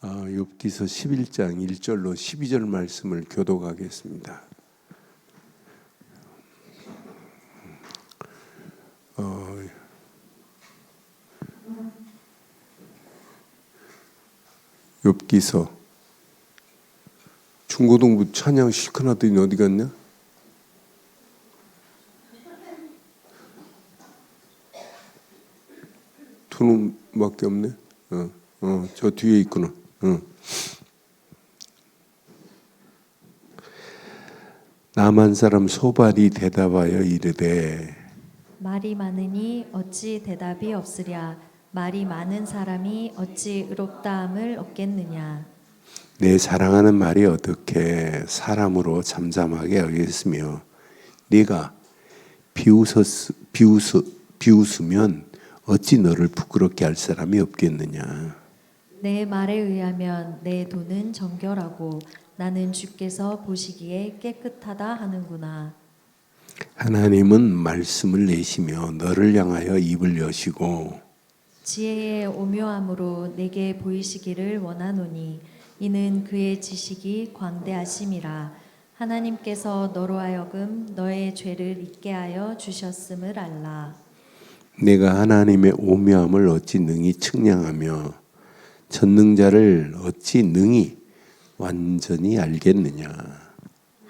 욥기서 11장 1절로 12절 말씀을 교독하겠습니다. 욥기서 중고등부 찬양 실컷 하더니 어디 갔냐? 두 놈밖에 없네. 저 뒤에 있구나. 남한 사람 소발이 대답하여 이르되 말이 많으니 어찌 대답이 없으랴. 말이 많은 사람이 어찌 의롭다함을 얻겠느냐. 내 사랑하는 말이 어떻게 사람으로 잠잠하게 하겠으며 네가 비웃으면 어찌 너를 부끄럽게 할 사람이 없겠느냐. 내 말에 의하면 내 돈은 정결하고 나는 주께서 보시기에 깨끗하다 하는구나. 하나님은 말씀을 내시며 너를 향하여 입을 여시고 지혜의 오묘함으로 내게 보이시기를 원하노니 이는 그의 지식이 광대하심이라. 하나님께서 너로 하여금 너의 죄를 잊게 하여 주셨음을 알라. 내가 하나님의 오묘함을 어찌 능히 측량하며 전능자를 어찌 능히 완전히 알겠느냐.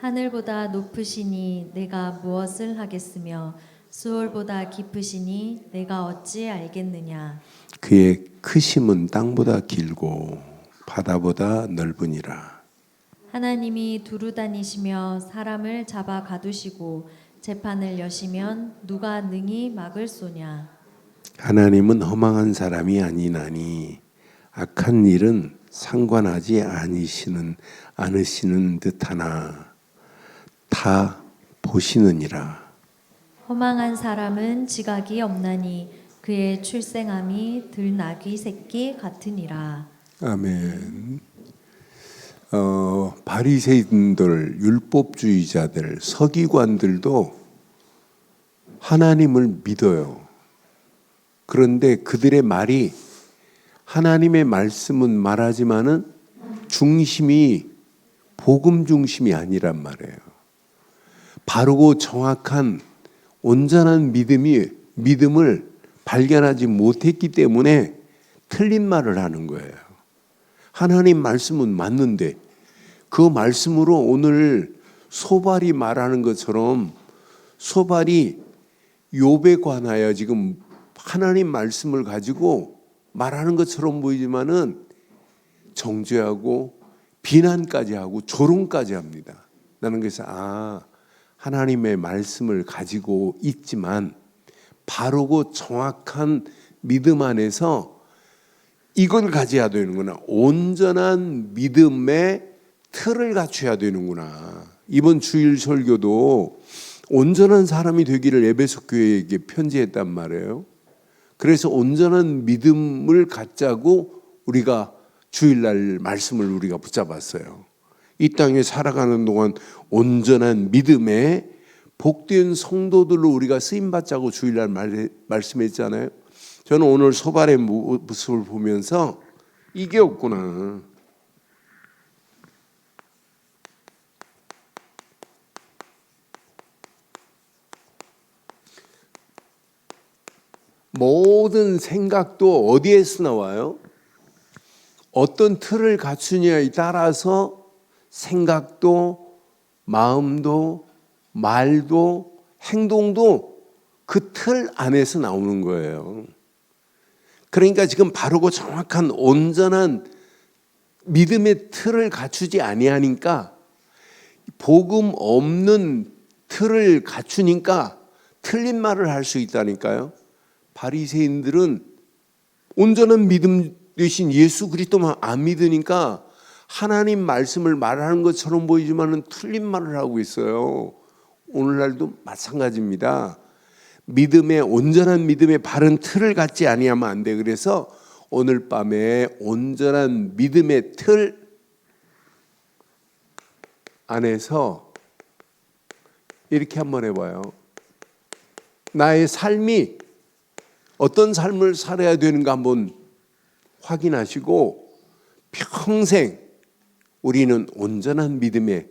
하늘보다 높으시니 내가 무엇을 하겠으며 수월보다 깊으시니 내가 어찌 알겠느냐. 그의 크심은 땅보다 길고 바다보다 넓으니라. 하나님이 두루 다니시며 사람을 잡아 가두시고 재판을 여시면 누가 능히 막을 소냐. 하나님은 허망한 사람이 아니나니 악한 일은 상관하지 않으시는 듯하나 다 보시느니라. 허망한 사람은 지각이 없나니 그의 출생함이 들나귀 새끼 같으니라. 아멘. 바리새인들, 율법주의자들, 서기관들도 하나님을 믿어요. 그런데 그들의 말이 하나님의 말씀은 말하지만은 중심이 복음 중심이 아니란 말이에요. 바르고 정확한 온전한 믿음을 발견하지 못했기 때문에 틀린 말을 하는 거예요. 하나님 말씀은 맞는데 그 말씀으로 오늘 소발이 말하는 것처럼 소발이 욥에 관하여 지금 하나님 말씀을 가지고 말하는 것처럼 보이지만은 정죄하고 비난까지 하고 조롱까지 합니다. 나는 그래서 하나님의 말씀을 가지고 있지만 바르고 정확한 믿음 안에서 이걸 가져야 되는구나. 온전한 믿음의 틀을 갖춰야 되는구나. 이번 주일 설교도 온전한 사람이 되기를 에베소 교회에게 편지했단 말이에요. 그래서 온전한 믿음을 갖자고 우리가 주일날 말씀을 우리가 붙잡았어요. 이 땅에 살아가는 동안 온전한 믿음에 복된 성도들로 우리가 쓰임받자고 주일날 말씀했잖아요. 저는 오늘 소발의 모습을 보면서 이게 없구나. 모든 생각도 어디에서 나와요? 어떤 틀을 갖추냐에 따라서 생각도 마음도 말도 행동도 그 틀 안에서 나오는 거예요. 그러니까 지금 바르고 정확한 온전한 믿음의 틀을 갖추지 아니하니까 복음 없는 틀을 갖추니까 틀린 말을 할 수 있다니까요. 바리새인들은 온전한 믿음 되신 예수 그리스도만 안 믿으니까 하나님 말씀을 말하는 것처럼 보이지만은 틀린 말을 하고 있어요. 오늘날도 마찬가지입니다. 믿음의 온전한 믿음의 바른 틀을 갖지 아니하면 안 돼. 그래서 오늘 밤에 온전한 믿음의 틀 안에서 이렇게 한번 해봐요. 나의 삶이 어떤 삶을 살아야 되는가 한번 확인하시고 평생 우리는 온전한 믿음의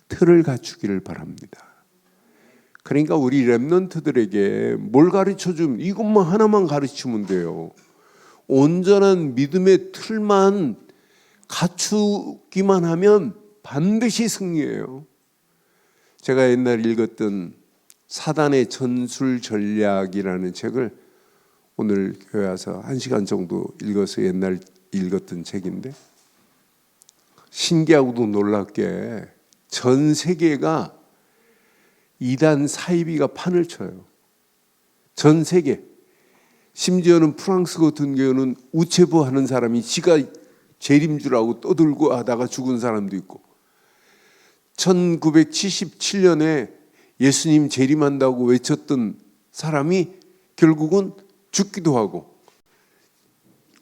틀을 갖추기를 바랍니다. 그러니까 우리 렘넌트들에게 뭘 가르쳐주면 이것만 하나만 가르치면 돼요. 온전한 믿음의 틀만 갖추기만 하면 반드시 승리해요. 제가 옛날 읽었던 사단의 전술 전략이라는 책을 오늘 교회 와서 1시간 정도 읽어서 옛날 읽었던 책인데, 신기하고도 놀랍게 전 세계가 이단 사이비가 판을 쳐요. 전 세계. 심지어는 프랑스 같은 경우는 우체부 하는 사람이 지가 재림주라고 떠들고 하다가 죽은 사람도 있고, 1977년에 예수님 재림한다고 외쳤던 사람이 결국은 죽기도 하고,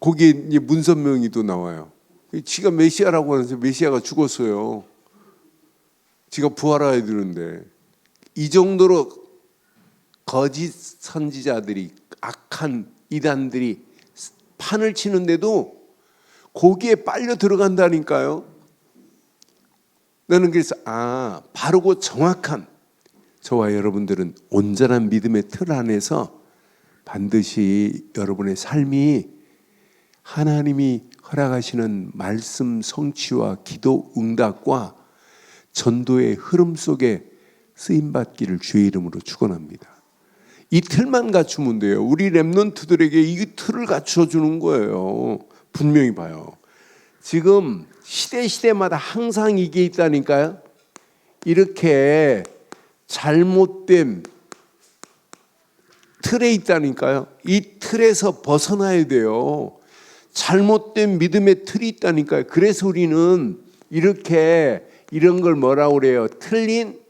거기에 이제 문선명이도 나와요. 지가 메시아라고 하면서 메시아가 죽었어요. 지가 부활해야 되는데. 이 정도로 거짓 선지자들이, 악한 이단들이 판을 치는데도 거기에 빨려 들어간다니까요. 나는 그래서 바르고 정확한, 저와 여러분들은 온전한 믿음의 틀 안에서 반드시 여러분의 삶이 하나님이 허락하시는 말씀 성취와 기도 응답과 전도의 흐름 속에 쓰임받기를 주의 이름으로 축원합니다. 이 틀만 갖추면 돼요. 우리 렘넌트들에게 이 틀을 갖춰주는 거예요. 분명히 봐요. 지금 시대마다 항상 이게 있다니까요. 이렇게 잘못된 틀에 있다니까요. 이 틀에서 벗어나야 돼요. 잘못된 믿음의 틀이 있다니까요. 그래서 우리는 이렇게 이런 걸 뭐라고 그래요? 틀린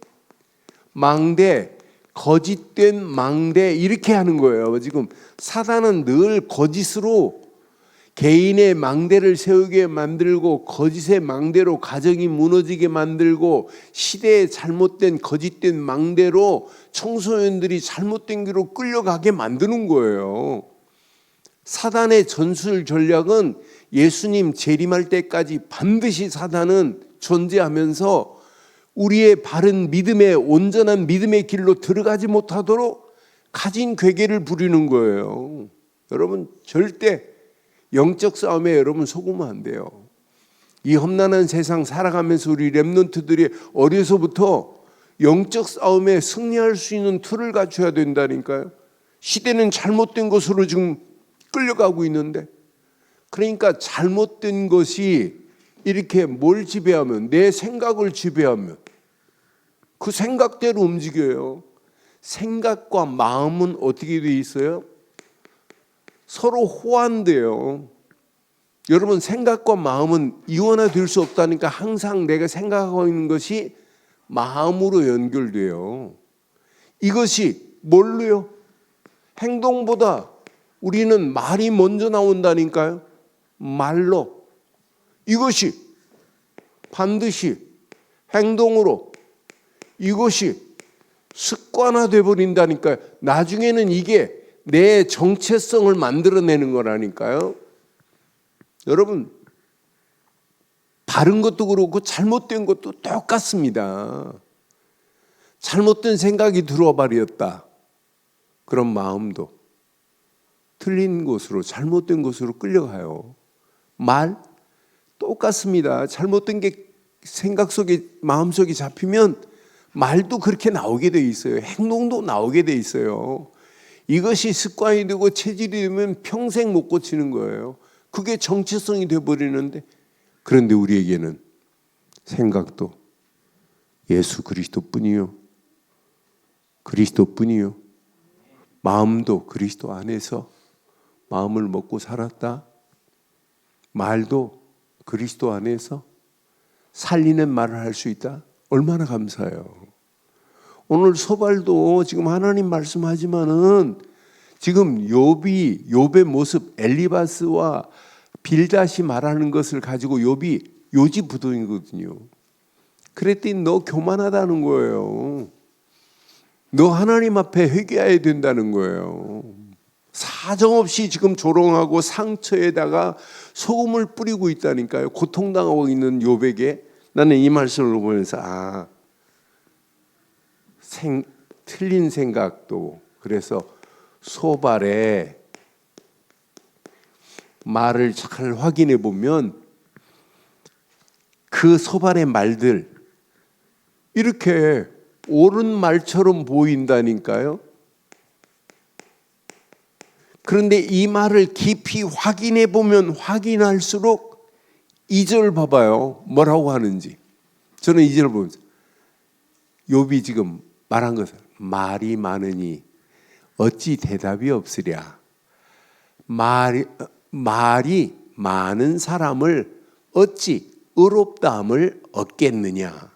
망대, 거짓된 망대, 이렇게 하는 거예요. 지금 사단은 늘 거짓으로 개인의 망대를 세우게 만들고, 거짓의 망대로 가정이 무너지게 만들고, 시대의 잘못된 거짓된 망대로 청소년들이 잘못된 길로 끌려가게 만드는 거예요. 사단의 전술 전략은 예수님 재림할 때까지 반드시 사단은 존재하면서 우리의 바른 믿음의, 온전한 믿음의 길로 들어가지 못하도록 가진 괴계를 부리는 거예요. 여러분, 절대 영적 싸움에 여러분 속으면 안 돼요. 이 험난한 세상 살아가면서 우리 렘넌트들이 어려서부터 영적 싸움에 승리할 수 있는 툴을 갖춰야 된다니까요. 시대는 잘못된 것으로 지금 끌려가고 있는데, 그러니까 잘못된 것이 이렇게 뭘 지배하면, 내 생각을 지배하면 그 생각대로 움직여요. 생각과 마음은 어떻게 돼 있어요? 서로 호환돼요. 여러분, 생각과 마음은 이원화될 수 없다니까. 항상 내가 생각하고 있는 것이 마음으로 연결돼요. 이것이 뭘로요? 행동보다 우리는 말이 먼저 나온다니까요. 말로. 이것이 반드시 행동으로, 이것이 습관화돼 버린다니까요. 나중에는 이게 내 정체성을 만들어내는 거라니까요. 여러분, 바른 것도 그렇고 잘못된 것도 똑같습니다. 잘못된 생각이 들어와 버렸다. 그런 마음도 틀린 곳으로, 잘못된 곳으로 끌려가요. 말 똑같습니다. 잘못된 게 생각 속에, 마음 속에 잡히면 말도 그렇게 나오게 돼 있어요. 행동도 나오게 돼 있어요. 이것이 습관이 되고 체질이 되면 평생 못 고치는 거예요. 그게 정체성이 되어버리는데, 그런데 우리에게는 생각도 예수 그리스도뿐이요, 그리스도뿐이요, 마음도 그리스도 안에서 마음을 먹고 살았다. 말도 그리스도 안에서 살리는 말을 할 수 있다. 얼마나 감사해요. 오늘 소발도 지금 하나님 말씀하지만은 지금 욥의 모습, 엘리바스와 빌닷이 말하는 것을 가지고 욥이 요지부동이거든요. 그랬더니 너 교만하다는 거예요. 너 하나님 앞에 회개해야 된다는 거예요. 사정없이 지금 조롱하고 상처에다가 소금을 뿌리고 있다니까요. 고통당하고 있는 욥에게 나는 이 말씀을 보면서 틀린 생각도, 그래서 소발에 말을 잘 확인해 보면 그 소발의 말들 이렇게 옳은 말처럼 보인다니까요. 그런데 이 말을 깊이 확인해 보면 확인할수록 2절 봐봐요. 뭐라고 하는지. 저는 2절을 보면서 욥이 지금 말한 것은 말이 많으니 어찌 대답이 없으랴. 말이 많은 사람을 어찌 의롭다함을 얻겠느냐.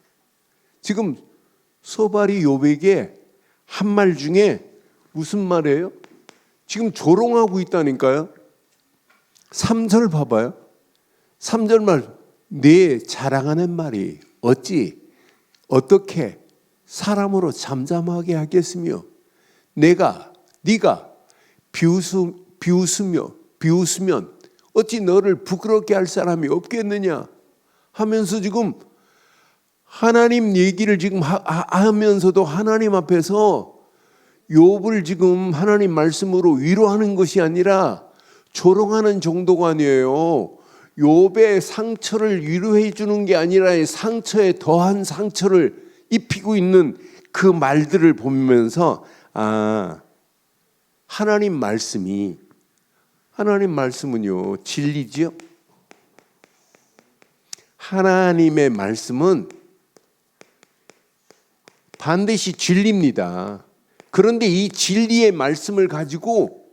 지금 소발이 욥에게 한 말 중에 무슨 말이에요? 지금 조롱하고 있다니까요. 3절 봐봐요. 3절 말, 내 자랑하는 말이 어떻게 사람으로 잠잠하게 하겠으며 네가 비웃으면 어찌 너를 부끄럽게 할 사람이 없겠느냐 하면서 지금 하나님 얘기를 지금 하면서도 하나님 앞에서 욥을 지금 하나님 말씀으로 위로하는 것이 아니라 조롱하는 정도가 아니에요. 욥의 상처를 위로해 주는 게 아니라 상처에 더한 상처를 입히고 있는 그 말들을 보면서 하나님 말씀은요 진리지요. 하나님의 말씀은 반드시 진리입니다. 그런데 이 진리의 말씀을 가지고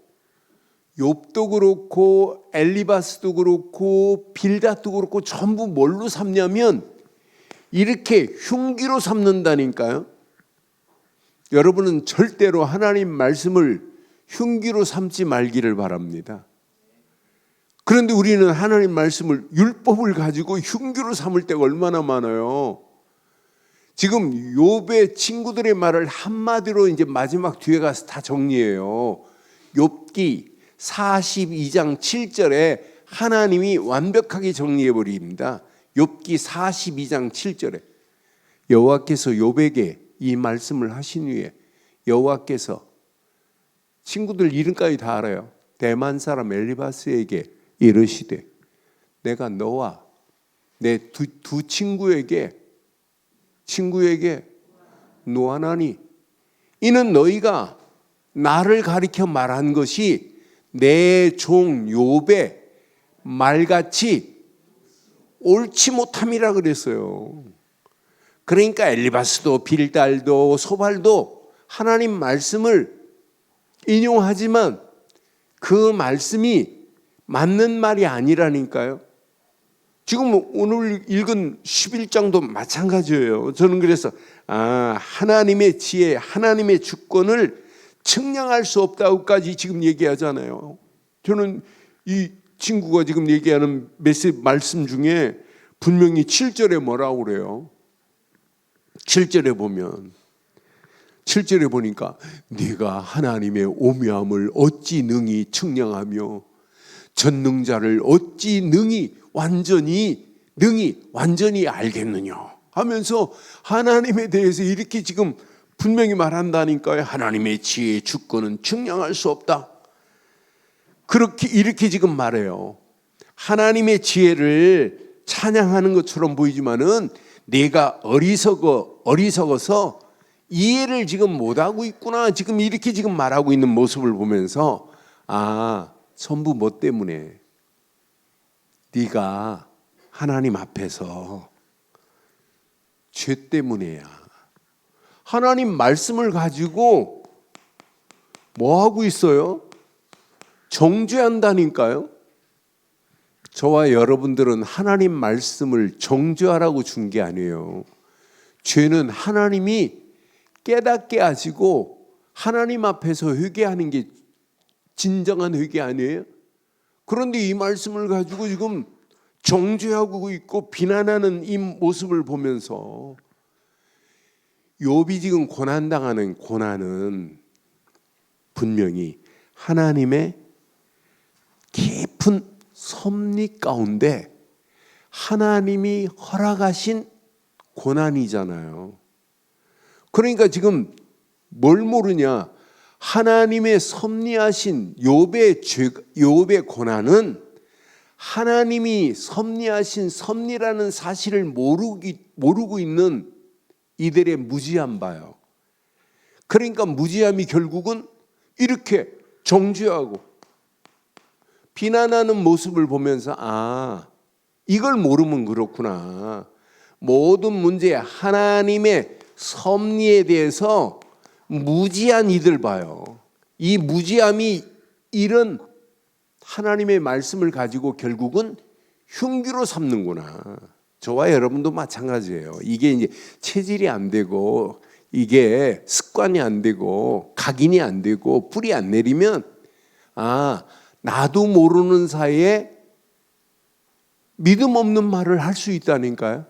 욥도 그렇고 엘리바스도 그렇고 빌닷도 그렇고 전부 뭘로 삼냐면 이렇게 흉기로 삼는다니까요. 여러분은 절대로 하나님 말씀을 흉기로 삼지 말기를 바랍니다. 그런데 우리는 하나님 말씀을 율법을 가지고 흉기로 삼을 때가 얼마나 많아요. 지금 욥의 친구들의 말을 한마디로 이제 마지막 뒤에 가서 다 정리해요. 욥기 42장 7절에 하나님이 완벽하게 정리해 버립니다. 욥기 42장 7절에 여호와께서 욥에게 이 말씀을 하신 후에 여호와께서 친구들 이름까지 다 알아요. 대만 사람 엘리바스에게 이르시되 내가 너와 내 두 친구에게 노하나니 이는 너희가 나를 가리켜 말한 것이 내 종 욥의 말같이 옳지 못함이라 그랬어요. 그러니까 엘리바스도 빌달도 소발도 하나님 말씀을 인용하지만 그 말씀이 맞는 말이 아니라니까요. 지금 오늘 읽은 11장도 마찬가지예요. 저는 그래서 하나님의 지혜, 하나님의 주권을 측량할 수 없다고까지 지금 얘기하잖아요. 저는 이 친구가 지금 얘기하는 말씀 중에 분명히 7절에 뭐라고 그래요? 7절에 보니까 네가 하나님의 오묘함을 어찌 능히 측량하며 전능자를 어찌 능히 완전히 알겠느냐 하면서 하나님에 대해서 이렇게 지금 분명히 말한다니까요. 하나님의 지혜의 주권은 측량할 수 없다. 이렇게 지금 말해요. 하나님의 지혜를 찬양하는 것처럼 보이지만은 내가 어리석어서 이해를 지금 못하고 있구나. 지금 이렇게 지금 말하고 있는 모습을 보면서 전부 뭐 때문에? 네가 하나님 앞에서 죄 때문에야. 하나님 말씀을 가지고 뭐 하고 있어요? 정죄한다니까요. 저와 여러분들은 하나님 말씀을 정죄하라고 준 게 아니에요. 죄는 하나님이 깨닫게 하시고 하나님 앞에서 회개하는 게 진정한 회개 아니에요? 그런데 이 말씀을 가지고 지금 정죄하고 있고 비난하는 이 모습을 보면서 욥이 지금 고난당하는 고난은 분명히 하나님의 깊은 섭리 가운데 하나님이 허락하신 고난이잖아요. 그러니까 지금 뭘 모르냐? 하나님의 섭리하신 욥의 고난은 하나님이 섭리하신 섭리라는 사실을 모르고 있는 이들의 무지함 봐요. 그러니까 무지함이 결국은 이렇게 정죄하고 비난하는 모습을 보면서 이걸 모르면 그렇구나. 모든 문제 하나님의 섭리에 대해서 무지한 이들 봐요. 이 무지함이 이런 하나님의 말씀을 가지고 결국은 흉기로 삼는구나. 저와 여러분도 마찬가지예요. 이게 이제 체질이 안 되고 이게 습관이 안 되고 각인이 안 되고 뿌리 안 내리면 나도 모르는 사이에 믿음 없는 말을 할 수 있다니까요.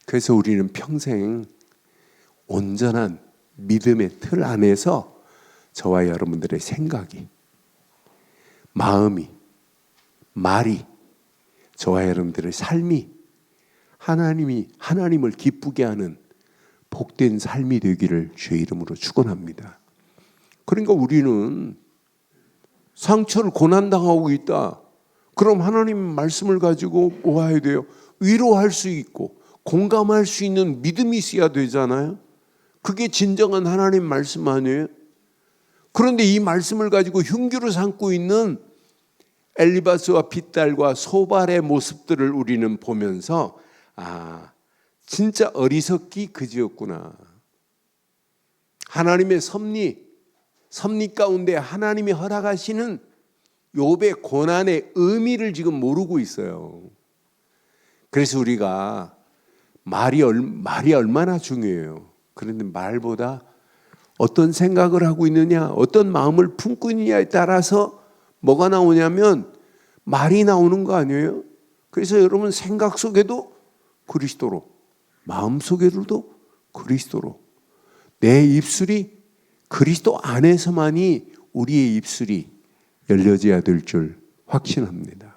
그래서 우리는 평생 온전한 믿음의 틀 안에서 저와 여러분들의 생각이, 마음이, 말이, 저와 여러분들의 삶이 하나님을 기쁘게 하는 복된 삶이 되기를 주의 이름으로 축원합니다. 그러니까 우리는 상처를 고난당하고 있다. 그럼 하나님 말씀을 가지고 뭐 해야 돼요? 위로할 수 있고 공감할 수 있는 믿음이 있어야 되잖아요. 그게 진정한 하나님 말씀 아니에요? 그런데 이 말씀을 가지고 흉기로 삼고 있는 엘리바스와 빗달과 소발의 모습들을 우리는 보면서 진짜 어리석기 그지였구나. 하나님의 섭리 가운데 하나님이 허락하시는 욥의 고난의 의미를 지금 모르고 있어요. 그래서 우리가 말이 얼마나 중요해요. 그런데 말보다 어떤 생각을 하고 있느냐, 어떤 마음을 품고 있느냐에 따라서 뭐가 나오냐면 말이 나오는 거 아니에요? 그래서 여러분 생각 속에도 그리스도로, 마음 속에도 그리스도로, 내 입술이 그리스도 안에서만이 우리의 입술이 열려져야 될 줄 확신합니다.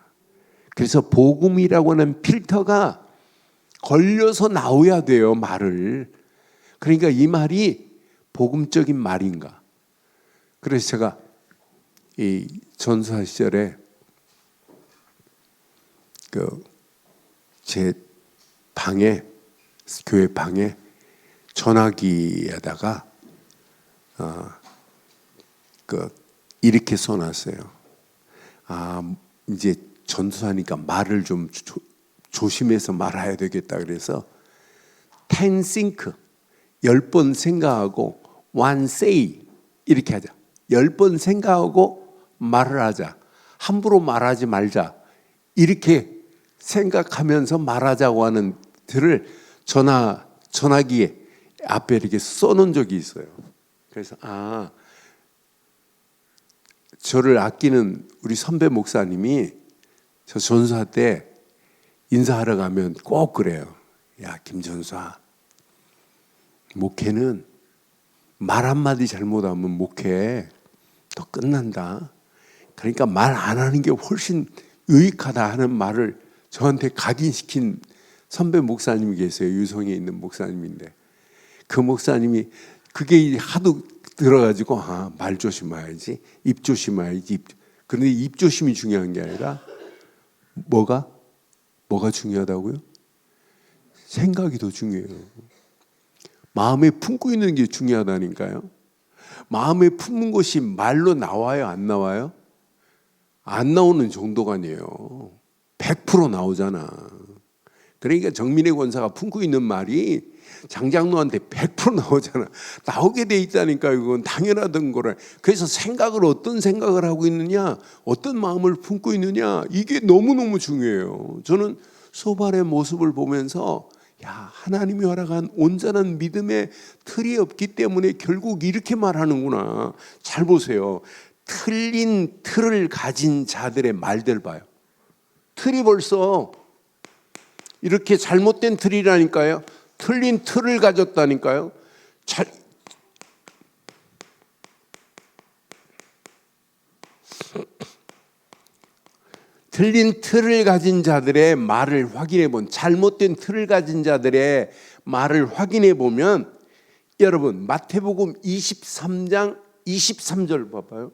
그래서 복음이라고 하는 필터가 걸려서 나와야 돼요, 말을. 그러니까 이 말이 복음적인 말인가. 그래서 제가 이 전사 시절에 제 방에, 교회 방에 전화기에다가 이렇게 써놨어요. 이제 전도사니까 말을 좀 조심해서 말해야 되겠다. 그래서 10 think, 10번 생각하고 1 say 이렇게 하자. 10번 생각하고 말을 하자. 함부로 말하지 말자. 이렇게 생각하면서 말하자고 하는 들을 전화기에 앞에 이렇게 써놓은 적이 있어요. 그래서 저를 아끼는 우리 선배 목사님이 저 전사 때 인사하러 가면 꼭 그래요. 야, 김전사, 목회는 말 한마디 잘못하면 목회 또 끝난다. 그러니까 말 안 하는 게 훨씬 유익하다 하는 말을 저한테 각인시킨 선배 목사님이 계세요. 유성에 있는 목사님인데 그 목사님이 그게 하도 들어가지고 말 조심해야지, 입 조심해야지. 그런데 입 조심이 중요한 게 아니라 뭐가 중요하다고요? 생각이 더 중요해요. 마음에 품고 있는 게 중요하다니까요. 마음에 품는 것이 말로 나와요, 안 나와요? 안 나오는 정도가 아니에요. 100% 나오잖아. 그러니까 정민의 권사가 품고 있는 말이 장장로한테 100% 나오잖아. 나오게 돼 있다니까. 이건 당연하던 거래. 그래서 어떤 생각을 하고 있느냐, 어떤 마음을 품고 있느냐, 이게 너무너무 중요해요. 저는 소발의 모습을 보면서 하나님이 허락한 온전한 믿음의 틀이 없기 때문에 결국 이렇게 말하는구나. 잘 보세요. 틀린 틀을 가진 자들의 말들 봐요. 틀이 벌써 이렇게 잘못된 틀이라니까요. 틀린 틀을 가졌다니까요. 틀린 틀을 가진 자들의 말을 확인해 본, 잘못된 틀을 가진 자들의 말을 확인해 보면, 여러분 마태복음 23장 23절 봐봐요.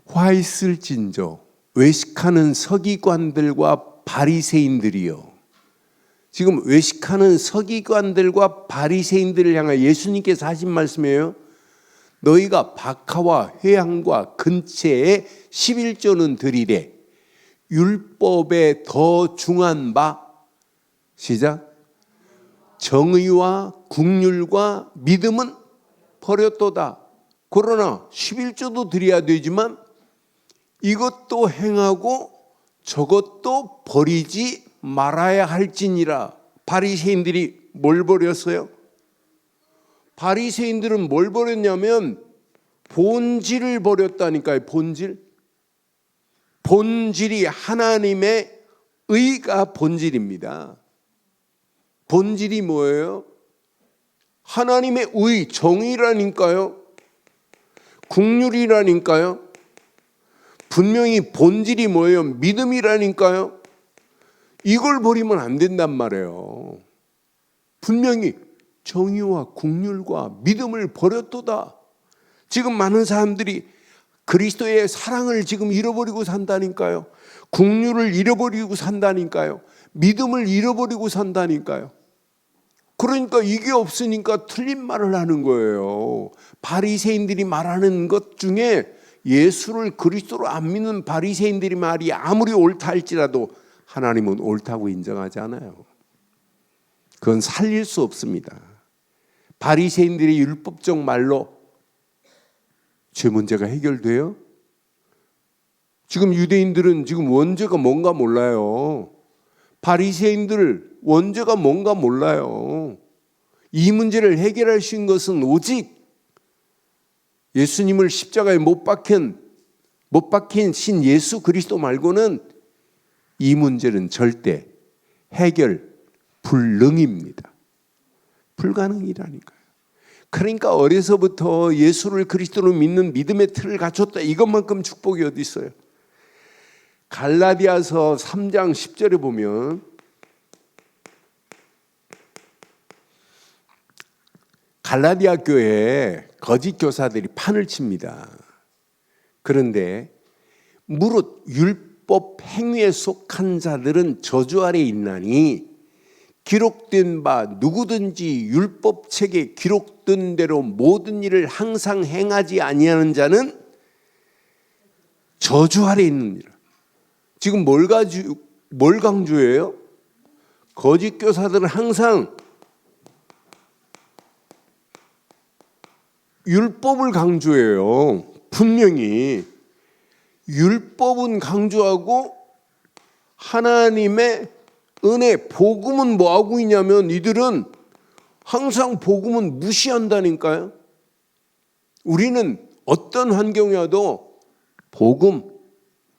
화 있을진저 외식하는 서기관들과 바리새인들이요. 지금 외식하는 서기관들과 바리새인들을 향해 예수님께서 하신 말씀이에요. 너희가 박하와 회향과 근체에 11조는 드리래. 율법에 더 중한 바, 시작, 정의와 국률과 믿음은 버렸도다. 그러나 11조도 드려야 되지만 이것도 행하고 저것도 버리지 말아야 할지니라. 바리새인들이 뭘 버렸어요? 바리새인들은 뭘 버렸냐면 본질을 버렸다니까요. 본질이 하나님의 의가 본질입니다. 본질이 뭐예요? 하나님의 의, 정의라니까요. 국률이라니까요. 분명히 본질이 뭐예요? 믿음이라니까요. 이걸 버리면 안 된단 말이에요. 분명히 정의와 국률과 믿음을 버렸도다. 지금 많은 사람들이 그리스도의 사랑을 지금 잃어버리고 산다니까요. 국률을 잃어버리고 산다니까요. 믿음을 잃어버리고 산다니까요. 그러니까 이게 없으니까 틀린 말을 하는 거예요. 바리새인들이 말하는 것 중에 예수를 그리스도로 안 믿는 바리새인들이 말이 아무리 옳다 할지라도 하나님은 옳다고 인정하지 않아요. 그건 살릴 수 없습니다. 바리새인들의 율법적 말로 죄 문제가 해결돼요? 지금 유대인들은 지금 원죄가 뭔가 몰라요. 바리새인들 원죄가 뭔가 몰라요. 이 문제를 해결할 수 있는 것은 오직 예수님을 십자가에 못 박힌 신 예수 그리스도 말고는 이 문제는 절대 해결 불능입니다. 불가능이라니까요. 그러니까 어려서부터 예수를 그리스도로 믿는 믿음의 틀을 갖췄다. 이것만큼 축복이 어디 있어요? 갈라디아서 3장 10절에 보면 갈라디아 교회에 거짓 교사들이 판을 칩니다. 그런데 무릇 율법 행위에 속한 자들은 저주 아래 있나니 기록된 바 누구든지 율법책에 기록된 대로 모든 일을 항상 행하지 아니하는 자는 저주 아래 있느니라. 지금 뭘 강조해요? 거짓 교사들은 항상 율법을 강조해요. 분명히 율법은 강조하고 하나님의 은혜, 복음은 뭐하고 있냐면 이들은 항상 복음은 무시한다니까요. 우리는 어떤 환경이어도 복음,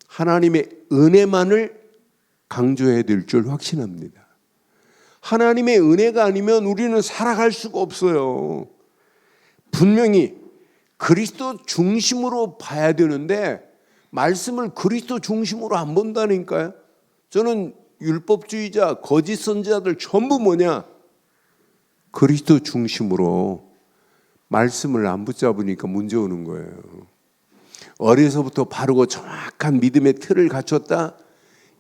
하나님의 은혜만을 강조해야 될 줄 확신합니다. 하나님의 은혜가 아니면 우리는 살아갈 수가 없어요. 분명히 그리스도 중심으로 봐야 되는데 말씀을 그리스도 중심으로 안 본다니까요. 저는 율법주의자, 거짓 선지자들 전부 뭐냐? 그리스도 중심으로 말씀을 안 붙잡으니까 문제 오는 거예요. 어려서부터 바르고 정확한 믿음의 틀을 갖췄다.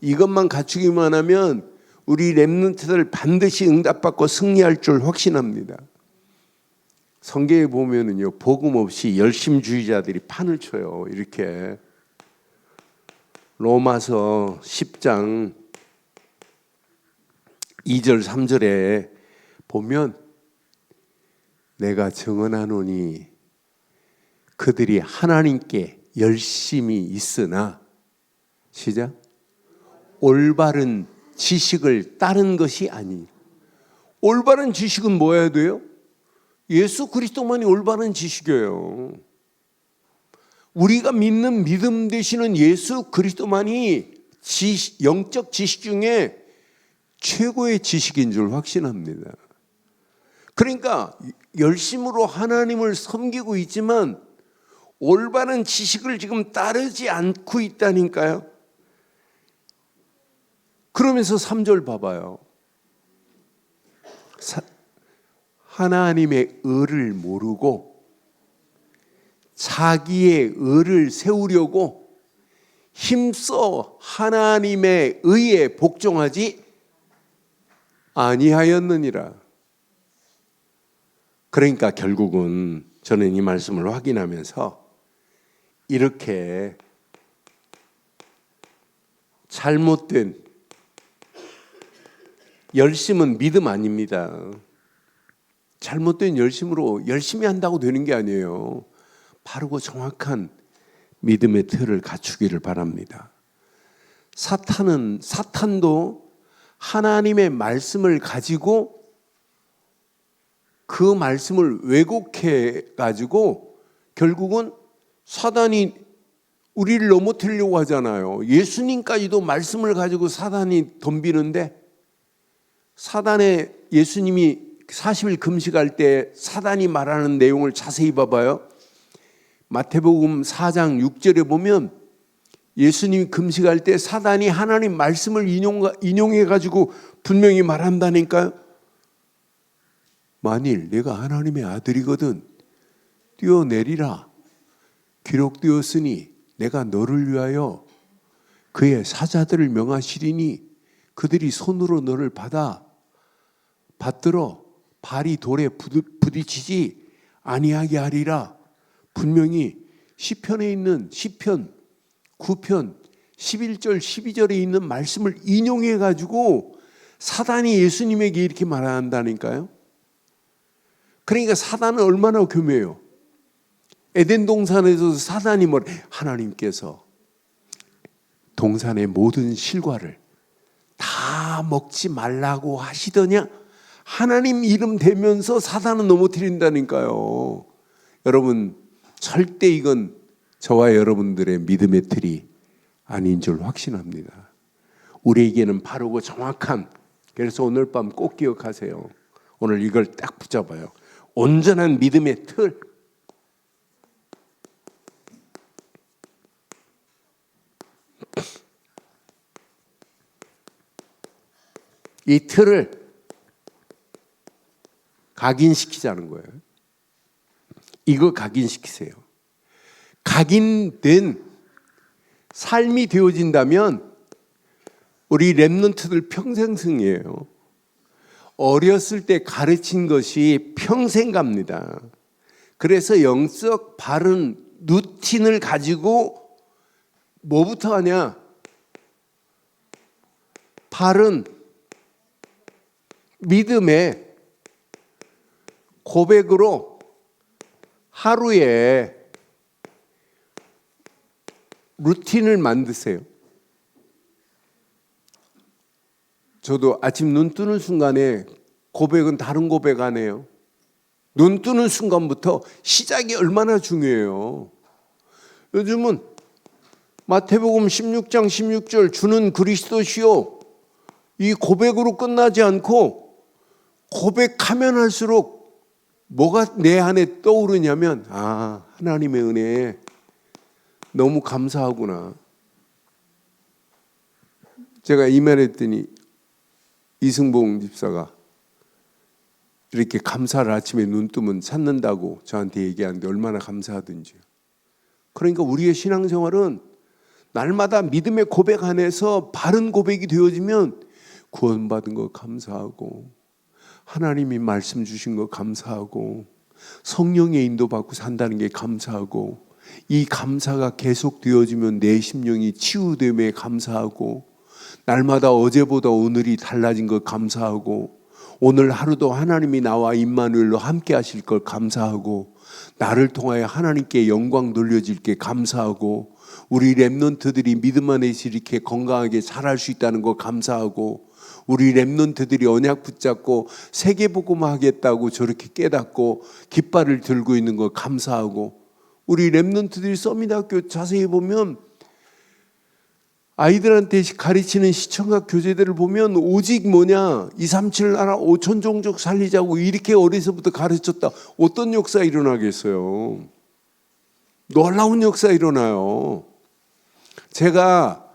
이것만 갖추기만 하면 우리 렘넌트들 반드시 응답받고 승리할 줄 확신합니다. 성경에 보면은요, 복음 없이 열심주의자들이 판을 쳐요. 이렇게 로마서 10장 2절 3절에 보면 내가 증언하노니 그들이 하나님께 열심히 있으나 시작 올바른 지식을 따른 것이 아니. 올바른 지식은 뭐 해야 돼요? 예수 그리스도만이 올바른 지식이에요. 우리가 믿는 믿음 되시는 예수 그리스도만이 영적 지식 중에 최고의 지식인 줄 확신합니다. 그러니까 열심으로 하나님을 섬기고 있지만 올바른 지식을 지금 따르지 않고 있다니까요. 그러면서 3절 봐봐요. 하나님의 의를 모르고 자기의 의를 세우려고 힘써 하나님의 의에 복종하지 아니하였느니라. 그러니까 결국은 저는 이 말씀을 확인하면서 이렇게 잘못된 열심은 믿음 아닙니다. 잘못된 열심으로 열심히 한다고 되는 게 아니에요. 바르고 정확한 믿음의 틀을 갖추기를 바랍니다. 사탄도 하나님의 말씀을 가지고 그 말씀을 왜곡해 가지고 결국은 사단이 우리를 넘어뜨리려고 하잖아요. 예수님까지도 말씀을 가지고 사단이 덤비는데, 사단의 예수님이 40일 금식할 때 사단이 말하는 내용을 자세히 봐봐요. 마태복음 4장 6절에 보면 예수님이 금식할 때 사단이 하나님 말씀을 인용해 가지고 분명히 말한다니까요. 만일 내가 하나님의 아들이거든 뛰어내리라. 기록되었으니 내가 너를 위하여 그의 사자들을 명하시리니 그들이 손으로 너를 받들어 발이 돌에 부딪히지 아니하게 하리라. 분명히 시편에 있는 시편 9편 11절 12절에 있는 말씀을 인용해 가지고 사단이 예수님에게 이렇게 말한다니까요. 그러니까 사단은 얼마나 교묘해요. 에덴 동산에서 사단이 하나님께서 동산의 모든 실과를 다 먹지 말라고 하시더냐. 하나님 이름 대면서 사단은 넘어뜨린다니까요. 여러분 절대 이건 저와 여러분들의 믿음의 틀이 아닌 줄 확신합니다. 우리에게는 바르고 정확한, 그래서 오늘 밤 꼭 기억하세요. 오늘 이걸 딱 붙잡아요. 온전한 믿음의 틀. 이 틀을 각인시키자는 거예요. 이거 각인시키세요. 각인된 삶이 되어진다면 우리 렘넌트들 평생 승이에요. 어렸을 때 가르친 것이 평생 갑니다. 그래서 영적 바른 루틴을 가지고 뭐부터 하냐? 바른 믿음의 고백으로 하루에 루틴을 만드세요. 저도 아침 눈 뜨는 순간에 고백은 다른 고백 안 해요. 눈 뜨는 순간부터 시작이 얼마나 중요해요. 요즘은 마태복음 16장 16절 주는 그리스도시요, 이 고백으로 끝나지 않고 고백하면 할수록 뭐가 내 안에 떠오르냐면, 아, 하나님의 은혜에 너무 감사하구나. 제가 이 말 했더니 이승봉 집사가 이렇게 감사를 아침에 눈 뜨면 찾는다고 저한테 얘기하는데 얼마나 감사하든지요. 그러니까 우리의 신앙생활은 날마다 믿음의 고백 안에서 바른 고백이 되어지면 구원받은 거 감사하고, 하나님이 말씀 주신 거 감사하고, 성령의 인도받고 산다는 게 감사하고, 이 감사가 계속 되어지면 내 심령이 치유됨에 감사하고, 날마다 어제보다 오늘이 달라진 걸 감사하고, 오늘 하루도 하나님이 나와 임마누엘로 함께 하실 걸 감사하고, 나를 통하여 하나님께 영광 돌려질 게 감사하고, 우리 렘넌트들이 믿음 안에서 이렇게 건강하게 자랄 수 있다는 거 감사하고, 우리 렘넌트들이 언약 붙잡고 세계복음 하겠다고 저렇게 깨닫고 깃발을 들고 있는 거 감사하고, 우리 렘넌트들이 서밋학교 자세히 보면 아이들한테 가르치는 시청각 교재들을 보면 오직 뭐냐 237 나라 5천 종족 살리자고 이렇게 어려서부터 가르쳤다. 어떤 역사 일어나겠어요? 놀라운 역사 일어나요. 제가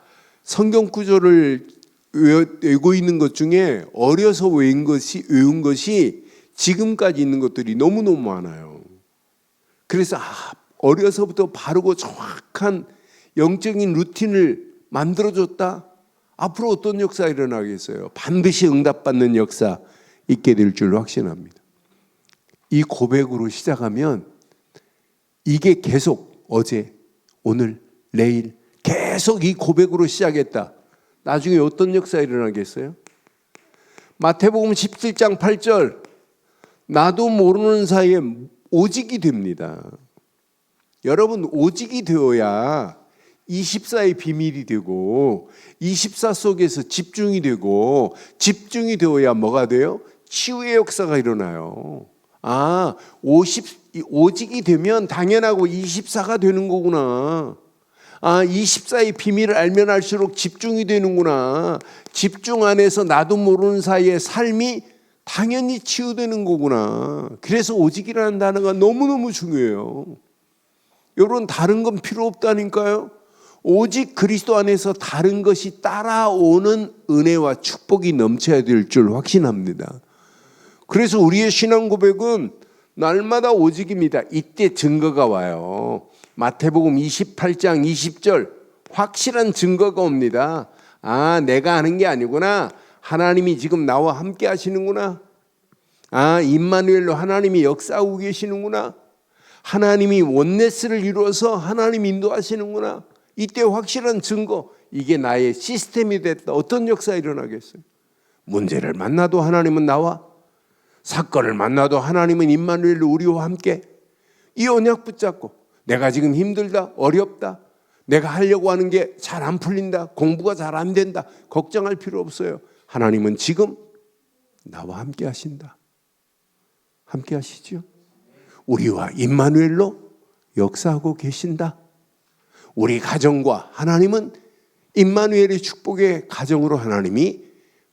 성경 구절을 외우고 있는 것 중에 어려서 외운 것이 지금까지 있는 것들이 너무너무 많아요. 그래서 어려서부터 바르고 정확한 영적인 루틴을 만들어줬다. 앞으로 어떤 역사 일어나겠어요? 반드시 응답받는 역사 있게 될 줄 확신합니다. 이 고백으로 시작하면 이게 계속 어제, 오늘, 내일 계속 이 고백으로 시작했다. 나중에 어떤 역사 일어나겠어요? 마태복음 17장 8절 나도 모르는 사이에 오직이 됩니다. 여러분 오직이 되어야 24의 비밀이 되고 24 속에서 집중이 되고 집중이 되어야 뭐가 돼요? 치유의 역사가 일어나요. 오직이 되면 당연하고 24가 되는 거구나. 24의 비밀을 알면 알수록 집중이 되는구나. 집중 안에서 나도 모르는 사이에 삶이 당연히 치유되는 거구나. 그래서 오직이라는 단어가 너무너무 중요해요. 여러분 다른 건 필요 없다니까요. 오직 그리스도 안에서 다른 것이 따라오는 은혜와 축복이 넘쳐야 될 줄 확신합니다. 그래서 우리의 신앙 고백은 날마다 오직입니다. 이때 증거가 와요. 마태복음 28장 20절 확실한 증거가 옵니다. 내가 하는 게 아니구나. 하나님이 지금 나와 함께 하시는구나. 임마누엘로 하나님이 역사하고 계시는구나. 하나님이 원네스를 이루어서 하나님 인도하시는구나. 이때 확실한 증거, 이게 나의 시스템이 됐다. 어떤 역사 일어나겠어요? 문제를 만나도 하나님은 나와, 사건을 만나도 하나님은 임마누엘로 우리와 함께. 이 언약 붙잡고 내가 지금 힘들다, 어렵다, 내가 하려고 하는 게 잘 안 풀린다, 공부가 잘 안 된다, 걱정할 필요 없어요. 하나님은 지금 나와 함께 하신다. 함께 하시죠? 우리와 임마누엘로 역사하고 계신다. 우리 가정과 하나님은 임마누엘의 축복의 가정으로 하나님이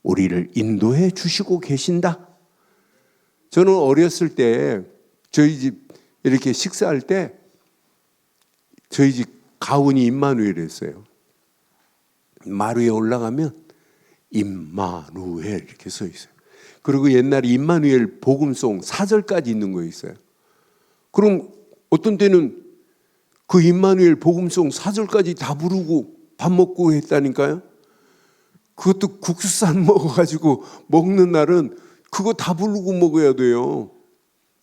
우리를 인도해 주시고 계신다. 저는 어렸을 때 저희 집 이렇게 식사할 때 저희 집 가훈이 임마누엘이었어요. 마루에 올라가면 임마누엘 이렇게 써 있어요. 그리고 옛날에 임마누엘 복음송 4절까지 있는 거 있어요. 그럼 어떤 때는 그 임마누엘 복음송 4절까지 다 부르고 밥 먹고 했다니까요. 그것도 국수산 먹어가지고 먹는 날은 그거 다 부르고 먹어야 돼요.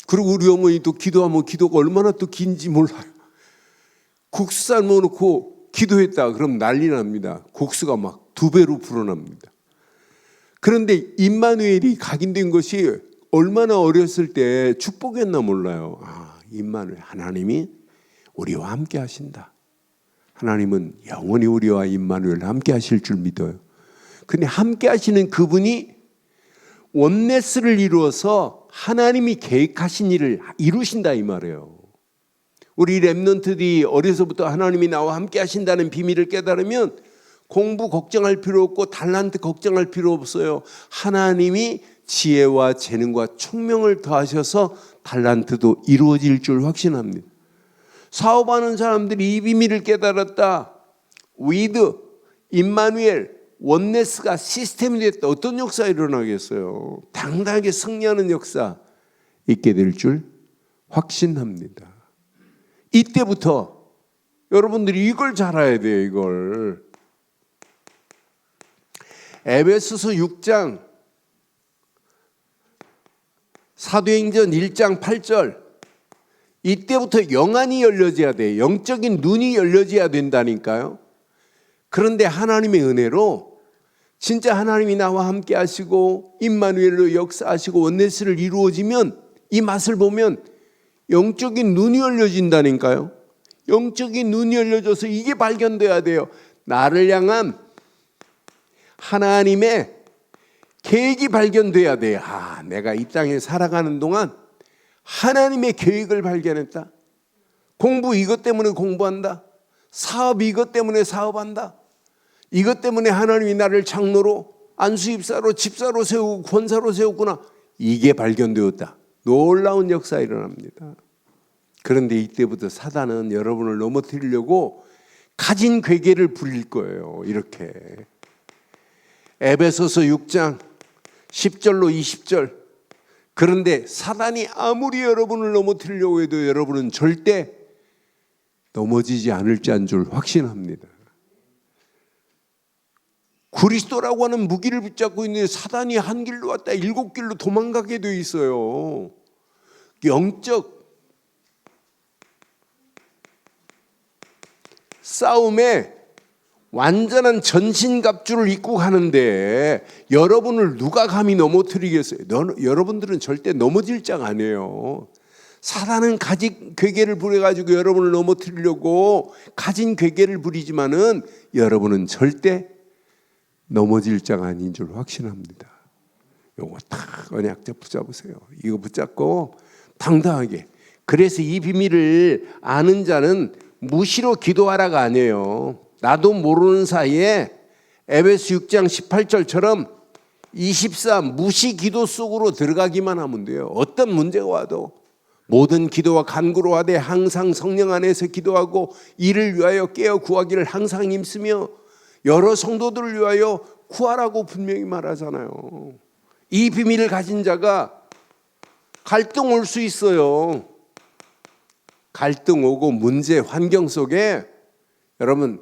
그리고 우리 어머니도 기도하면 기도가 얼마나 또 긴지 몰라요. 국수산 먹어놓고 기도했다 그럼 난리 납니다. 국수가 막 2배로 불어납니다. 그런데 임마누엘이 각인된 것이 얼마나 어렸을 때 축복했나 몰라요. 임마누엘 하나님이 우리와 함께 하신다. 하나님은 영원히 우리와 임마누엘 함께 하실 줄 믿어요. 근데 함께 하시는 그분이 원네스를 이루어서 하나님이 계획하신 일을 이루신다 이 말이에요. 우리 렘넌트들이 어려서부터 하나님이 나와 함께 하신다는 비밀을 깨달으면 공부 걱정할 필요 없고 달란트 걱정할 필요 없어요. 하나님이 지혜와 재능과 총명을 더하셔서 달란트도 이루어질 줄 확신합니다. 사업하는 사람들이 이 비밀을 깨달았다. 위드, 임마누엘, 원네스가 시스템이 됐다. 어떤 역사 일어나겠어요? 당당하게 승리하는 역사 있게 될 줄 확신합니다. 이때부터 여러분들이 이걸 잘 알아야 돼요. 이걸 에베소서 6장 사도행전 1장 8절 이때부터 영안이 열려져야 돼요. 영적인 눈이 열려져야 된다니까요. 그런데 하나님의 은혜로 진짜 하나님이 나와 함께 하시고 임마누엘로 역사하시고 원네스를 이루어지면 이 맛을 보면 영적인 눈이 열려진다니까요. 영적인 눈이 열려져서 이게 발견돼야 돼요. 나를 향한 하나님의 계획이 발견돼야 돼요. 내가 이 땅에 살아가는 동안 하나님의 계획을 발견했다. 공부 이것 때문에 공부한다. 사업 이것 때문에 사업한다. 이것 때문에 하나님이 나를 장로로, 안수입사로, 집사로 세우고 권사로 세웠구나. 이게 발견되었다. 놀라운 역사가 일어납니다. 그런데 이때부터 사단은 여러분을 넘어뜨리려고 가진 괴계를 부릴 거예요. 이렇게 에베소서 6장 10절로 20절. 그런데 사단이 아무리 여러분을 넘어뜨리려고 해도 여러분은 절대 넘어지지 않을 자인 줄 확신합니다. 그리스도라고 하는 무기를 붙잡고 있는데 사단이 한 길로 왔다 7길로 도망가게 돼 있어요. 영적 싸움에 완전한 전신갑주를 입고 가는데 여러분을 누가 감히 넘어뜨리겠어요? 여러분들은 절대 넘어질 장 아니에요. 사단은 가진 괴계를 부려가지고 여러분을 넘어뜨리려고 가진 괴계를 부리지만은 여러분은 절대 넘어질 장 아닌 줄 확신합니다. 요거 딱 언약적 붙잡으세요. 이거 붙잡고 당당하게. 그래서 이 비밀을 아는 자는 무시로 기도하라가 아니에요. 나도 모르는 사이에 에베소 6장 18절처럼 24 무시 기도 속으로 들어가기만 하면 돼요. 어떤 문제가 와도 모든 기도와 간구로 하되 항상 성령 안에서 기도하고 이를 위하여 깨어 구하기를 항상 힘쓰며 여러 성도들을 위하여 구하라고 분명히 말하잖아요. 이 비밀을 가진 자가 갈등 올 수 있어요. 갈등 오고 문제, 환경 속에 여러분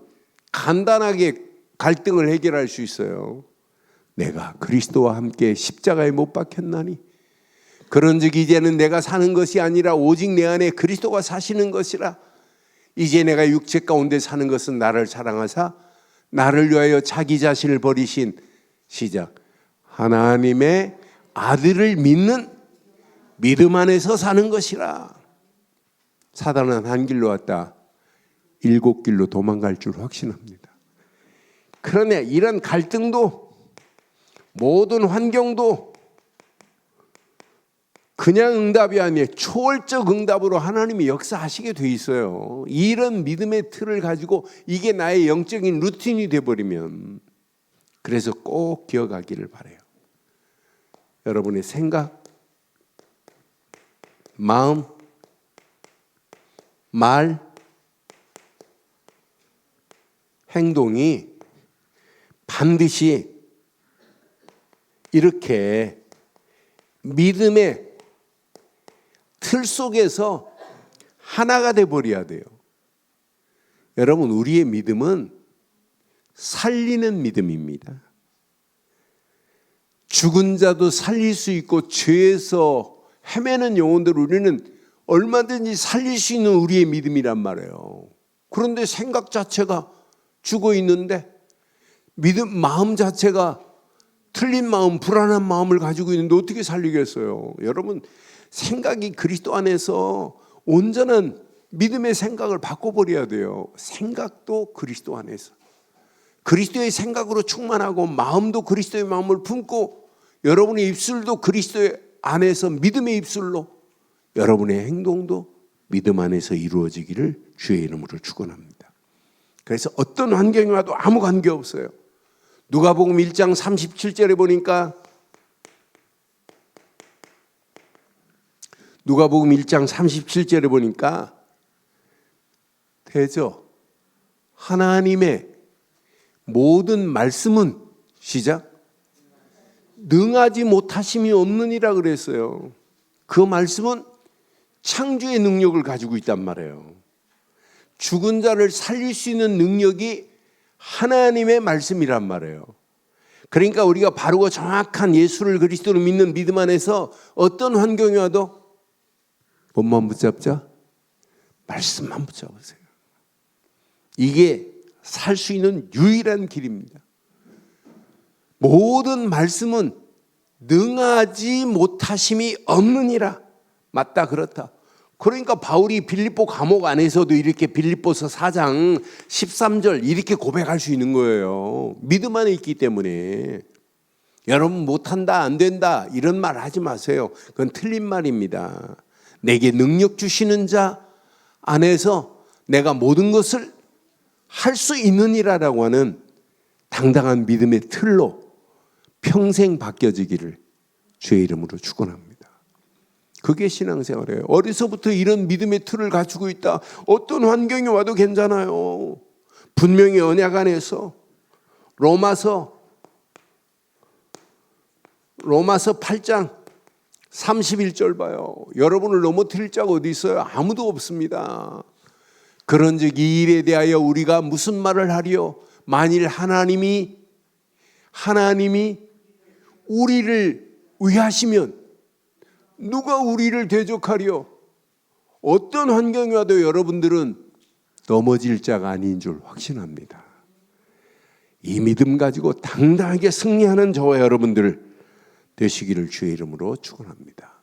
간단하게 갈등을 해결할 수 있어요. 내가 그리스도와 함께 십자가에 못 박혔나니 그런즉 이제는 내가 사는 것이 아니라 오직 내 안에 그리스도가 사시는 것이라. 이제 내가 육체 가운데 사는 것은 나를 사랑하사 나를 위하여 자기 자신을 버리신 시작 하나님의 아들을 믿는 믿음 안에서 사는 것이라. 사단은 한 길로 왔다 7길로 도망갈 줄 확신합니다. 그러나 이런 갈등도 모든 환경도 그냥 응답이 아니에요. 초월적 응답으로 하나님이 역사하시게 돼 있어요. 이런 믿음의 틀을 가지고 이게 나의 영적인 루틴이 돼버리면, 그래서 꼭 기억하기를 바라요. 여러분의 생각, 마음, 말, 행동이 반드시 이렇게 믿음의 틀 속에서 하나가 돼버려야 돼요. 여러분, 우리의 믿음은 살리는 믿음입니다. 죽은 자도 살릴 수 있고 죄에서 헤매는 영혼들을 우리는 얼마든지 살릴 수 있는 우리의 믿음이란 말이에요. 그런데 생각 자체가 죽어 있는데 믿음, 마음 자체가 틀린 마음, 불안한 마음을 가지고 있는데 어떻게 살리겠어요? 여러분, 생각이 그리스도 안에서 온전한 믿음의 생각을 바꿔버려야 돼요. 생각도 그리스도 안에서 그리스도의 생각으로 충만하고 마음도 그리스도의 마음을 품고 여러분의 입술도 그리스도의 안에서 믿음의 입술로 여러분의 행동도 믿음 안에서 이루어지기를 주의 이름으로 축원합니다. 그래서 어떤 환경이 와도 아무 관계없어요. 누가복음 1장 37절에 보니까 누가복음 1장 37절에 보니까 대저 하나님의 모든 말씀은 시작 능하지 못하심이 없느니라 그랬어요. 그 말씀은 창조의 능력을 가지고 있단 말이에요. 죽은 자를 살릴 수 있는 능력이 하나님의 말씀이란 말이에요. 그러니까 우리가 바르고 정확한 예수를 그리스도로 믿는 믿음 안에서 어떤 환경이 와도 뭐만 붙잡자? 말씀만 붙잡으세요. 이게 살 수 있는 유일한 길입니다. 모든 말씀은 능하지 못하심이 없느니라. 맞다, 그렇다. 그러니까 바울이 빌립보 감옥 안에서도 이렇게 빌립보서 4장 13절 이렇게 고백할 수 있는 거예요. 믿음 안에 있기 때문에. 여러분 못한다, 안 된다 이런 말 하지 마세요. 그건 틀린 말입니다. 내게 능력 주시는 자 안에서 내가 모든 것을 할 수 있느니라라고 하는 당당한 믿음의 틀로 평생 바뀌어지기를 주의 이름으로 축원합니다. 그게 신앙생활이에요. 어려서부터 이런 믿음의 틀을 갖추고 있다. 어떤 환경이 와도 괜찮아요. 분명히 언약 안에서 로마서 8장 31절 봐요. 여러분을 넘어뜨릴 자가 어디 있어요? 아무도 없습니다. 그런즉 이 일에 대하여 우리가 무슨 말을 하리요? 만일 하나님이 우리를 위하시면 누가 우리를 대적하리요? 어떤 환경이 와도 여러분들은 넘어질 자가 아닌 줄 확신합니다. 이 믿음 가지고 당당하게 승리하는 저와 여러분들 되시기를 주의 이름으로 축원합니다.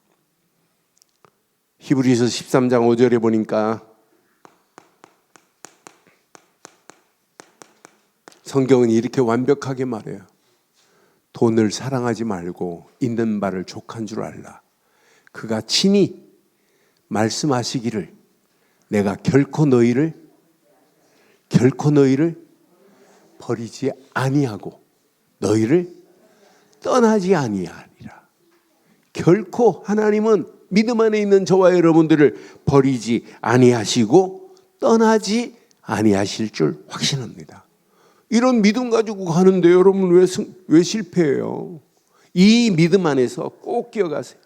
히브리서 13장 5절에 보니까 성경은 이렇게 완벽하게 말해요. 돈을 사랑하지 말고 있는 바를 족한 줄 알라. 그가 친히 말씀하시기를 내가 결코 너희를 버리지 아니하고 너희를 떠나지 아니하리라. 결코 하나님은 믿음 안에 있는 저와 여러분들을 버리지 아니하시고 떠나지 아니하실 줄 확신합니다. 이런 믿음 가지고 가는데 여러분 왜 실패해요? 이 믿음 안에서 꼭 기억하세요.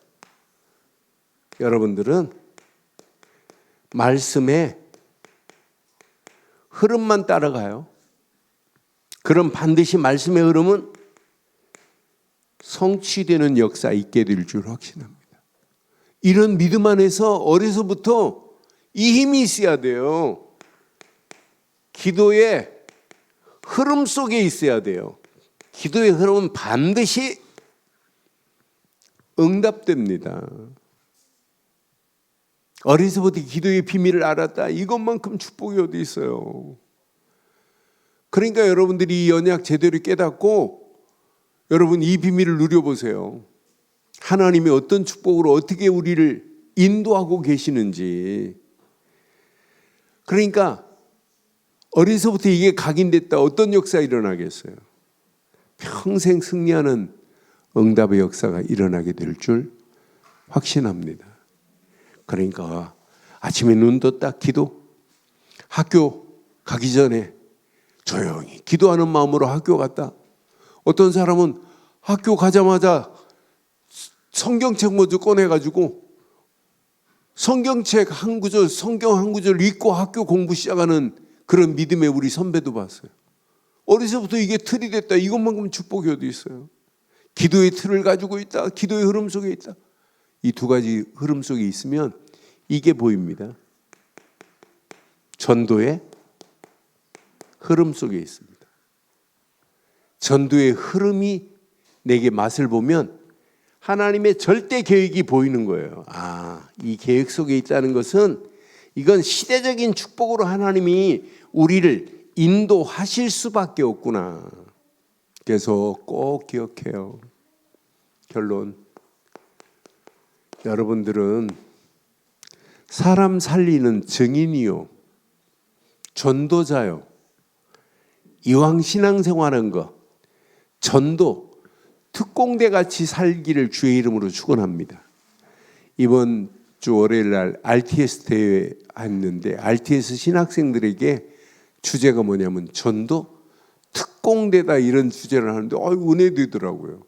여러분들은 말씀의 흐름만 따라가요. 그럼 반드시 말씀의 흐름은 성취되는 역사 있게 될 줄 확신합니다. 이런 믿음 안에서 어려서부터 이 힘이 있어야 돼요. 기도의 흐름 속에 있어야 돼요. 기도의 흐름은 반드시 응답됩니다. 어려서부터 기도의 비밀을 알았다. 이것만큼 축복이 어디 있어요. 그러니까 여러분들이 이 언약 제대로 깨닫고 여러분 이 비밀을 누려보세요. 하나님이 어떤 축복으로 어떻게 우리를 인도하고 계시는지. 그러니까 어려서부터 이게 각인됐다. 어떤 역사가 일어나겠어요? 평생 승리하는 응답의 역사가 일어나게 될 줄 확신합니다. 그러니까 아침에 눈 떴다 기도, 학교 가기 전에 조용히 기도하는 마음으로 학교 갔다. 어떤 사람은 학교 가자마자 성경책 먼저 꺼내가지고 성경책 한 구절, 성경 한 구절 읽고 학교 공부 시작하는 그런 믿음의 우리 선배도 봤어요. 어려서부터 이게 틀이 됐다. 이것만큼 축복이 어디 있어요? 기도의 틀을 가지고 있다. 기도의 흐름 속에 있다. 이 두 가지 흐름 속에 있으면 이게 보입니다. 전도의 흐름 속에 있습니다. 전도의 흐름이 내게 맛을 보면 하나님의 절대 계획이 보이는 거예요. 이 계획 속에 있다는 것은 이건 시대적인 축복으로 하나님이 우리를 인도하실 수밖에 없구나. 그래서 꼭 기억해요. 결론. 여러분들은 사람 살리는 증인이요, 전도자요, 이왕 신앙생활하는 거, 전도, 특공대 같이 살기를 주의 이름으로 축원합니다. 이번 주 월요일 날 RTS 대회 했는데 RTS 신학생들에게 주제가 뭐냐면 전도, 특공대다 이런 주제를 하는데 은혜되더라고요.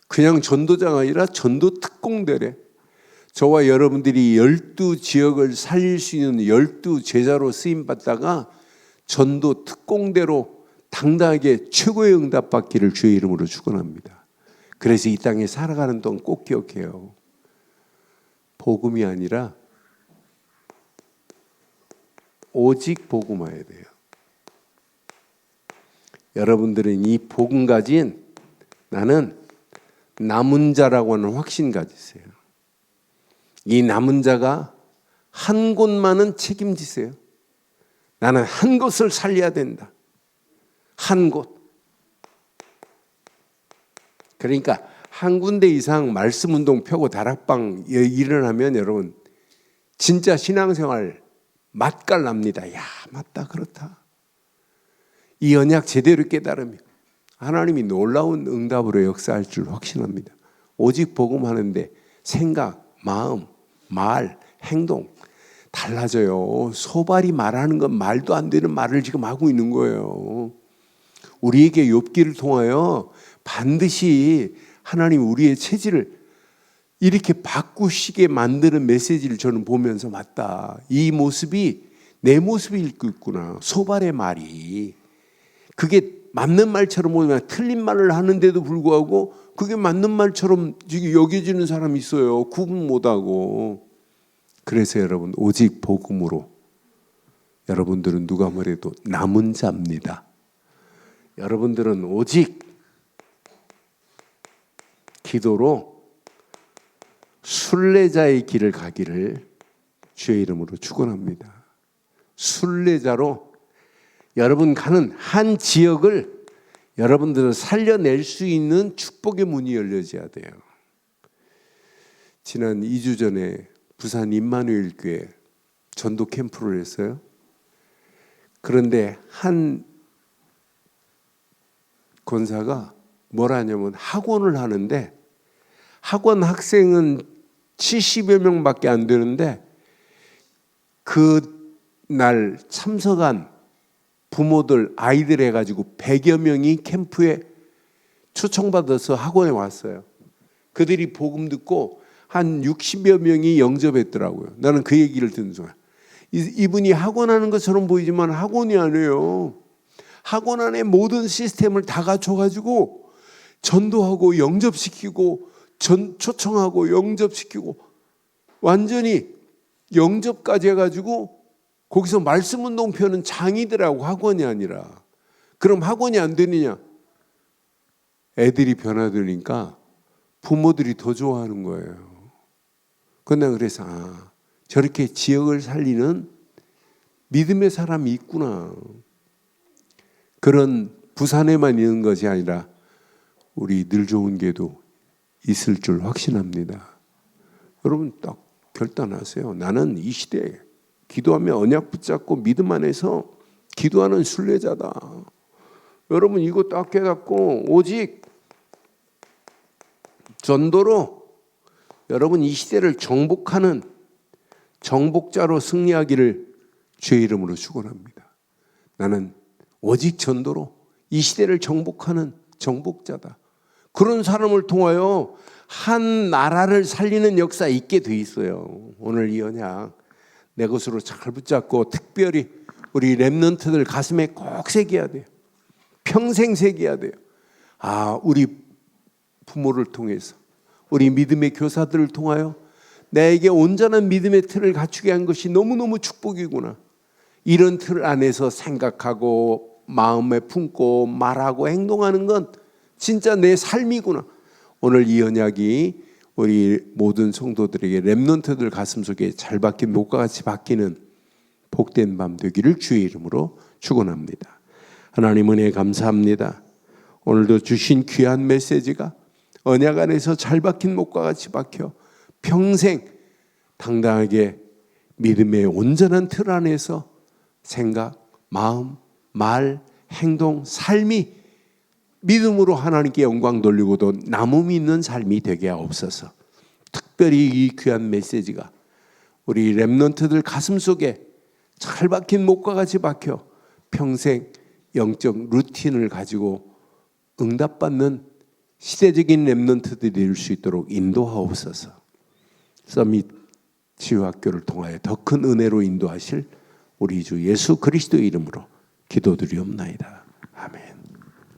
그냥 전도자가 아니라 전도 특공대래. 저와 여러분들이 12지역을 살릴 수 있는 12제자로 쓰임받다가 전도 특공대로 당당하게 최고의 응답 받기를 주의 이름으로 축원합니다. 그래서 이 땅에 살아가는 동안 꼭 기억해요. 복음이 아니라 오직 복음화해야 돼요. 여러분들은 이 복음 가진 나는 남은 자라고 하는 확신 가지세요. 이 남은 자가 한 곳만은 책임지세요. 나는 한 곳을 살려야 된다. 한 곳. 그러니까 한 군데 이상 말씀운동 펴고 다락방 일어나면 여러분 진짜 신앙생활 맛깔 납니다. 야, 맞다, 그렇다. 이 언약 제대로 깨달으면 하나님이 놀라운 응답으로 역사할 줄 확신합니다. 오직 복음하는데 생각, 마음, 말, 행동 달라져요. 소발이 말하는 건 말도 안 되는 말을 지금 하고 있는 거예요. 우리에게 욥기를 통하여 반드시 하나님 우리의 체질을 이렇게 바꾸시게 만드는 메시지를 저는 보면서 맞다. 이 모습이 내 모습이 읽고 있구나. 소발의 말이. 그게 맞는 말처럼 보면 틀린 말을 하는데도 불구하고 그게 맞는 말처럼 여겨지는 사람이 있어요. 구분 못하고. 그래서 여러분 오직 복음으로 여러분들은 누가 뭐래도 남은 자입니다. 여러분들은 오직 기도로 순례자의 길을 가기를 주의 이름으로 축원합니다. 순례자로 여러분 가는 한 지역을 여러분들은 살려낼 수 있는 축복의 문이 열려져야 돼요. 지난 2주 전에 부산 임마누엘 교회 전도 캠프를 했어요. 그런데 한 권사가 뭐라 하냐면 학원을 하는데 학원 학생은 70여 명밖에 안 되는데 그날 참석한 부모들 아이들 해가지고 100여 명이 캠프에 초청받아서 학원에 왔어요. 그들이 복음 듣고 한 60여 명이 영접했더라고요. 나는 그 얘기를 듣는 순간 이분이 학원하는 것처럼 보이지만 학원이 아니에요. 학원 안에 모든 시스템을 다 갖춰가지고 전도하고 영접시키고 초청하고 영접시키고 완전히 영접까지 해가지고 거기서 말씀운동 펴는 장이들하고 학원이 아니라. 그럼 학원이 안 되느냐? 애들이 변화되니까 부모들이 더 좋아하는 거예요. 근데 그래서 저렇게 지역을 살리는 믿음의 사람이 있구나. 그런 부산에만 있는 것이 아니라 우리 늘 좋은 교회도 있을 줄 확신합니다. 여러분 딱 결단하세요. 나는 이 시대에 기도하며 언약 붙잡고 믿음 안에서 기도하는 순례자다. 여러분 이거 딱 깨닫고 오직 전도로 여러분 이 시대를 정복하는 정복자로 승리하기를 주의 이름으로 축원합니다. 나는 오직 전도로 이 시대를 정복하는 정복자다. 그런 사람을 통하여 한 나라를 살리는 역사 있게 돼 있어요. 오늘 이 언약 내 것으로 잘 붙잡고 특별히 우리 렘넌트들 가슴에 꼭 새겨야 돼요. 평생 새겨야 돼요. 우리 부모를 통해서 우리 믿음의 교사들을 통하여 나에게 온전한 믿음의 틀을 갖추게 한 것이 너무너무 축복이구나. 이런 틀 안에서 생각하고 마음에 품고 말하고 행동하는 건 진짜 내 삶이구나. 오늘 이 언약이 우리 모든 성도들에게 렘넌트들 가슴속에 잘 박힌 목과 같이 박히는 복된 밤 되기를 주의 이름으로 축원합니다. 하나님 은혜 감사합니다. 오늘도 주신 귀한 메시지가 언약 안에서 잘 박힌 목과 같이 박혀 평생 당당하게 믿음의 온전한 틀 안에서 생각, 마음, 말, 행동, 삶이 믿음으로 하나님께 영광 돌리고도 남음이 있는 삶이 되게 하옵소서. 특별히 이 귀한 메시지가 우리 렘넌트들 가슴속에 잘 박힌 목과 같이 박혀 평생 영적 루틴을 가지고 응답받는 시대적인 렘넌트들이 될 수 있도록 인도하옵소서. 서밋 치유학교를 통하여 더 큰 은혜로 인도하실 우리 주 예수 그리스도의 이름으로 기도드리옵나이다.